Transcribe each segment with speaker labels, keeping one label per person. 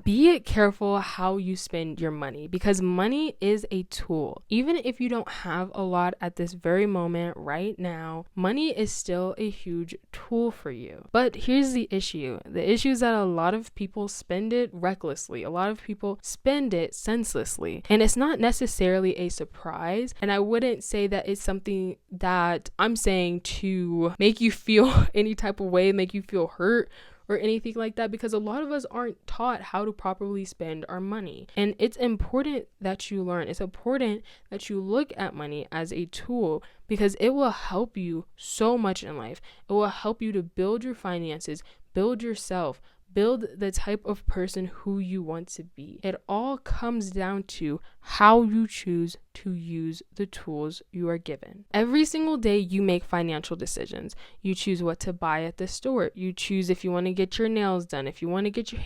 Speaker 1: be careful how you spend your money, because money is a tool. Even if you don't have a lot at this very moment right now, money is still a huge tool for you. But here's the issue. The issue is that a lot of people spend it recklessly. A lot of people spend it senselessly. And it's not necessarily a surprise. And I wouldn't say that it's something that I'm saying to make you feel any type of way, make you feel hurt or anything like that, because a lot of us aren't taught how to properly spend our money. And it's important that you learn. It's important that you look at money as a tool, because it will help you so much in life. It will help you to build your finances, build yourself, build the type of person who you want to be. It all comes down to how you choose to use the tools you are given. Every single day you make financial decisions. You choose what to buy at the store. You choose if you want to get your nails done, if you want to get your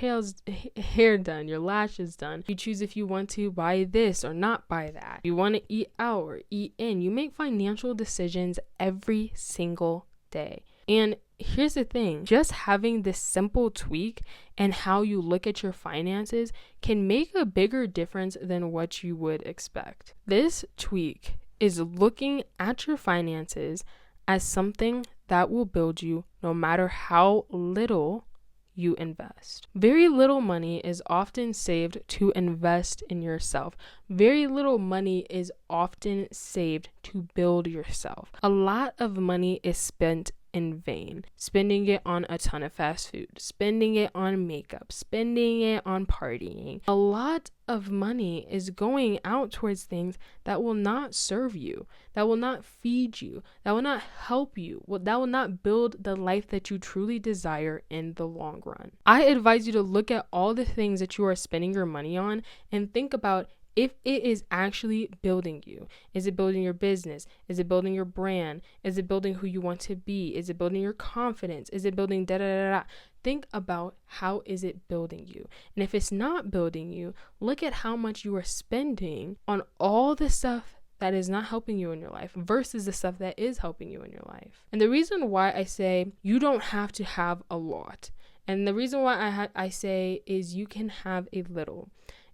Speaker 1: hair done, your lashes done. You choose if you want to buy this or not buy that. You want to eat out or eat in. You make financial decisions every single day. And here's the thing, just having this simple tweak and how you look at your finances can make a bigger difference than what you would expect. This tweak is looking at your finances as something that will build you no matter how little you invest. Very little money is often saved to invest in yourself. Very little money is often saved to build yourself. A lot of money is spent in vain, spending it on a ton of fast food, spending it on makeup, spending it on partying. A lot of money is going out towards things that will not serve you, that will not feed you, that will not help you, that will not build the life that you truly desire in the long run. I advise you to look at all the things that you are spending your money on and think about if it is actually building you. Is it building your business? Is it building your brand? Is it building who you want to be? Is it building your confidence? Is it building da da da da? Think about how is it building you. And if it's not building you, look at how much you are spending on all the stuff that is not helping you in your life versus the stuff that is helping you in your life. And the reason why I say you don't have to have a lot, and the reason why I say is you can have a little,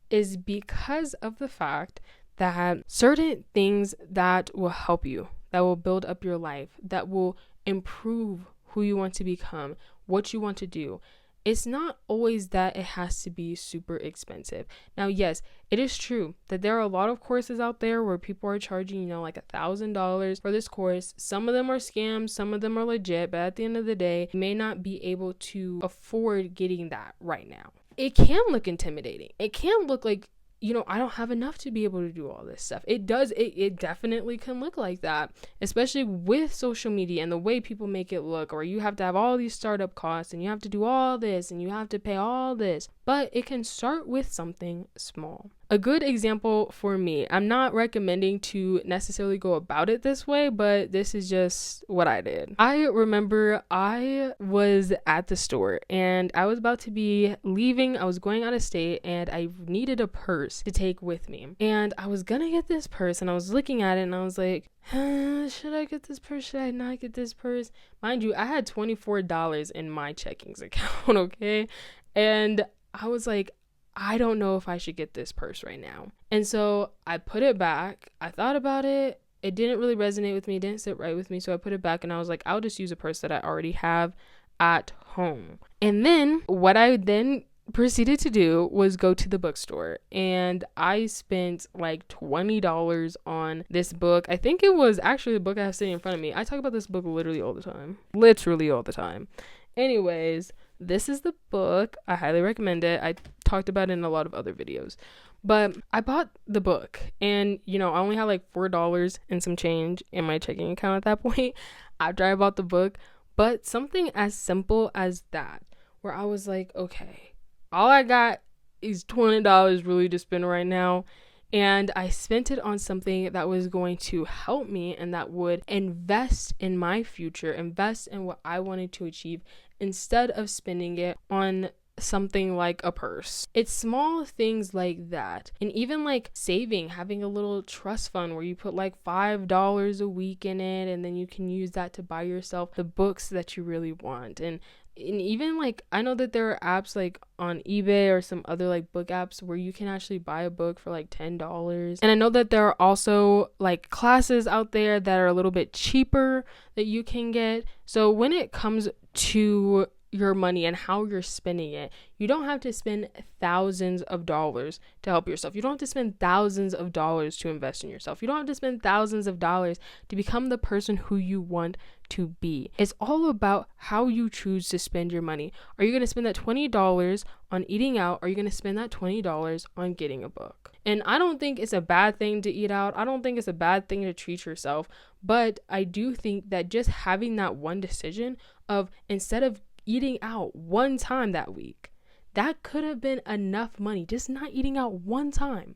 Speaker 1: is because of the fact that certain things that will help you, that will build up your life, that will improve who you want to become, what you want to do, it's not always that it has to be super expensive. Now, yes, it is true that there are a lot of courses out there where people are charging, like $1,000 for this course. Some of them are scams, some of them are legit, but at the end of the day, you may not be able to afford getting that right now. It can look intimidating. It can look like, I don't have enough to be able to do all this stuff. It does. It definitely can look like that, especially with social media and the way people make it look, or you have to have all these startup costs and you have to do all this and you have to pay all this. But it can start with something small. A good example for me, I'm not recommending to necessarily go about it this way, but this is just what I did. I remember I was at the store and I was about to be leaving. I was going out of state and I needed a purse to take with me. And I was gonna get this purse and I was looking at it and I was like, should I get this purse? Should I not get this purse? Mind you, I had $24 in my checkings account, okay? And I was like, I don't know if I should get this purse right now. And so I put it back. I thought about it. It didn't really resonate with me. It didn't sit right with me. So I put it back and I was like, I'll just use a purse that I already have at home. And then what I then proceeded to do was go to the bookstore, and I spent like $20 on this book. I think it was actually the book I have sitting in front of me. I talk about this book literally all the time. Anyways, this is the book. I highly recommend it. I talked about it in a lot of other videos. But I bought the book and, I only had like $4 and some change in my checking account at that point after I bought the book. But something as simple as that, where I was like, okay, all I got is $20 really to spend right now. And I spent it on something that was going to help me and that would invest in my future, invest in what I wanted to achieve, instead of spending it on something like a purse. It's small things like that. And even like saving, having a little trust fund where you put like $5 a week in it, and then you can use that to buy yourself the books that you really want. And And even like, I know that there are apps like on eBay or some other like book apps where you can actually buy a book for like $10. And I know that there are also like classes out there that are a little bit cheaper that you can get. So when it comes to your money and how you're spending it, you don't have to spend thousands of dollars to help yourself. You don't have to spend thousands of dollars to invest in yourself. You don't have to spend thousands of dollars to become the person who you want to be. It's all about how you choose to spend your money. Are you going to spend that $20 on eating out? Or are you going to spend that $20 on getting a book? And I don't think it's a bad thing to eat out. I don't think it's a bad thing to treat yourself. But I do think that just having that one decision of, instead of eating out one time that week, that could have been enough money, just not eating out one time,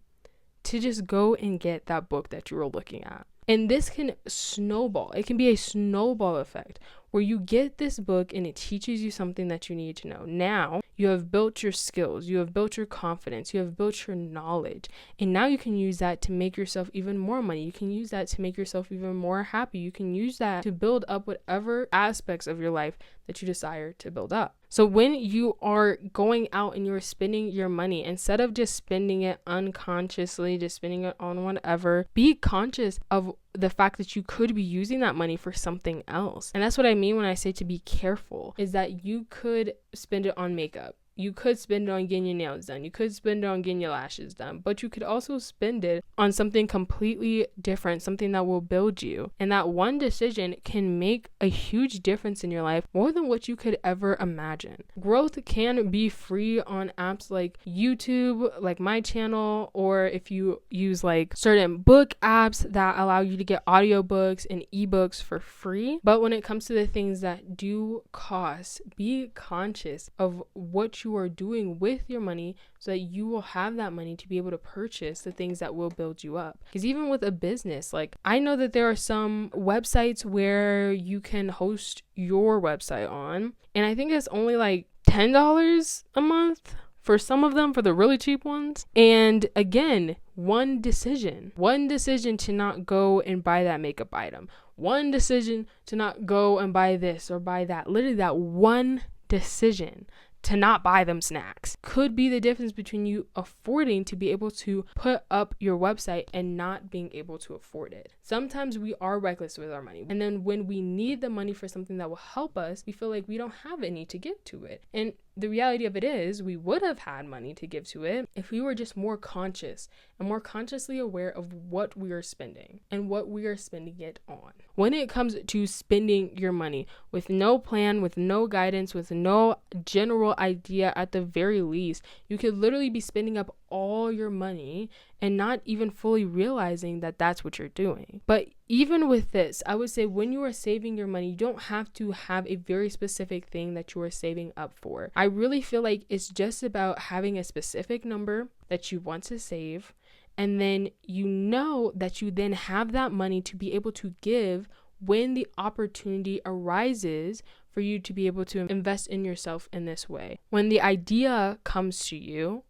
Speaker 1: to just go and get that book that you were looking at. And this can snowball. It can be a snowball effect where you get this book and it teaches you something that you need to know. Now you have built your skills, you have built your confidence, you have built your knowledge, and now you can use that to make yourself even more money. You can use that to make yourself even more happy. You can use that to build up whatever aspects of your life that you desire to build up. So when you are going out and you're spending your money, instead of just spending it unconsciously, just spending it on whatever, be conscious of the fact that you could be using that money for something else. And that's what I mean when I say to be careful, is that you could spend it on makeup. You could spend it on getting your nails done. You could spend it on getting your lashes done. But you could also spend it on something completely different, something that will build you. And that one decision can make a huge difference in your life, more than what you could ever imagine. Growth can be free on apps like YouTube, like my channel, or if you use like certain book apps that allow you to get audiobooks and ebooks for free. But when it comes to the things that do cost, be conscious of what you are doing with your money so that you will have that money to be able to purchase the things that will build you up. Because even with a business, like I know that there are some websites where you can host your website on, and I think it's only like $10 a month for some of them, for the really cheap ones. And again, one decision to not go and buy that makeup item, one decision to not go and buy this or buy that, literally that one decision to not buy them snacks could be the difference between you affording to be able to put up your website and not being able to afford it. Sometimes we are reckless with our money, and then when we need the money for something that will help us, we feel like we don't have any to give to it. And the reality of it is, we would have had money to give to it if we were just more conscious and more consciously aware of what we are spending and what we are spending it on. When it comes to spending your money with no plan, with no guidance, with no general idea, at the very least, you could literally be spending up all your money and not even fully realizing that that's what you're doing. But even with this, I would say when you are saving your money, you don't have to have a very specific thing that you are saving up for. I really feel like it's just about having a specific number that you want to save, and then you know that you then have that money to be able to give when the opportunity arises for you to be able to invest in yourself in this way. When the idea comes to you,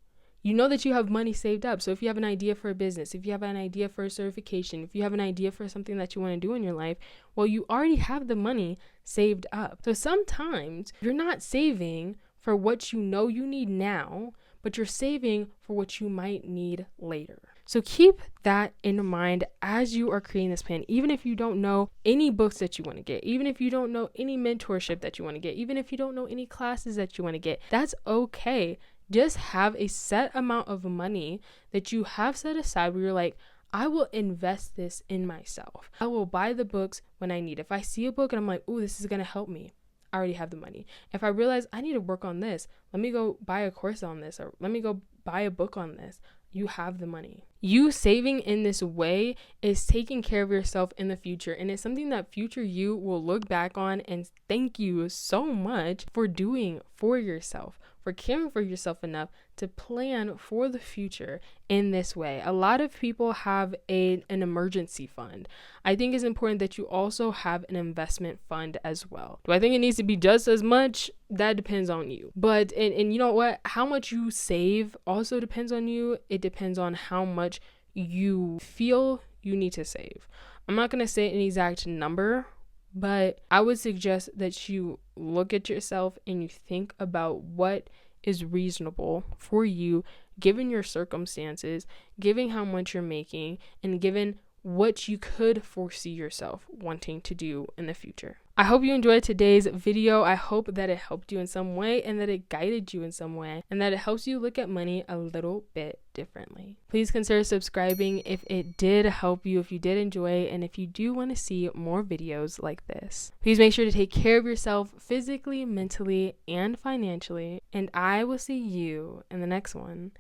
Speaker 1: you know that you have money saved up. So if you have an idea for a business, if you have an idea for a certification, if you have an idea for something that you want to do in your life, well, you already have the money saved up. So sometimes you're not saving for what you know you need now, but you're saving for what you might need later. So keep that in mind as you are creating this plan. Even if you don't know any books that you want to get, even if you don't know any mentorship that you want to get, even if you don't know any classes that you want to get, that's okay. Just have a set amount of money that you have set aside where you're like, I will invest this in myself. I will buy the books when I need. If I see a book and I'm like, oh, this is going to help me, I already have the money. If I realize I need to work on this, let me go buy a course on this, or let me go buy a book on this. You have the money. You saving in this way is taking care of yourself in the future, and it's something that future you will look back on and thank you so much for doing for yourself, for caring for yourself enough to plan for the future in this way. A lot of people have an emergency fund. I think it's important that you also have an investment fund as well. Do I think it needs to be just as much? That depends on you. But, and you know what? How much you save also depends on you. It depends on how much you feel you need to save. I'm not going to say an exact number But I would suggest that you look at yourself and you think about what is reasonable for you, given your circumstances, given how much you're making, and given what you could foresee yourself wanting to do in the future. I hope you enjoyed today's video. I hope that it helped you in some way and that it guided you in some way and that it helps you look at money a little bit differently. Please consider subscribing if it did help you, if you did enjoy, and if you do want to see more videos like this. Please make sure to take care of yourself physically, mentally, and financially, and I will see you in the next one.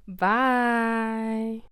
Speaker 1: Bye.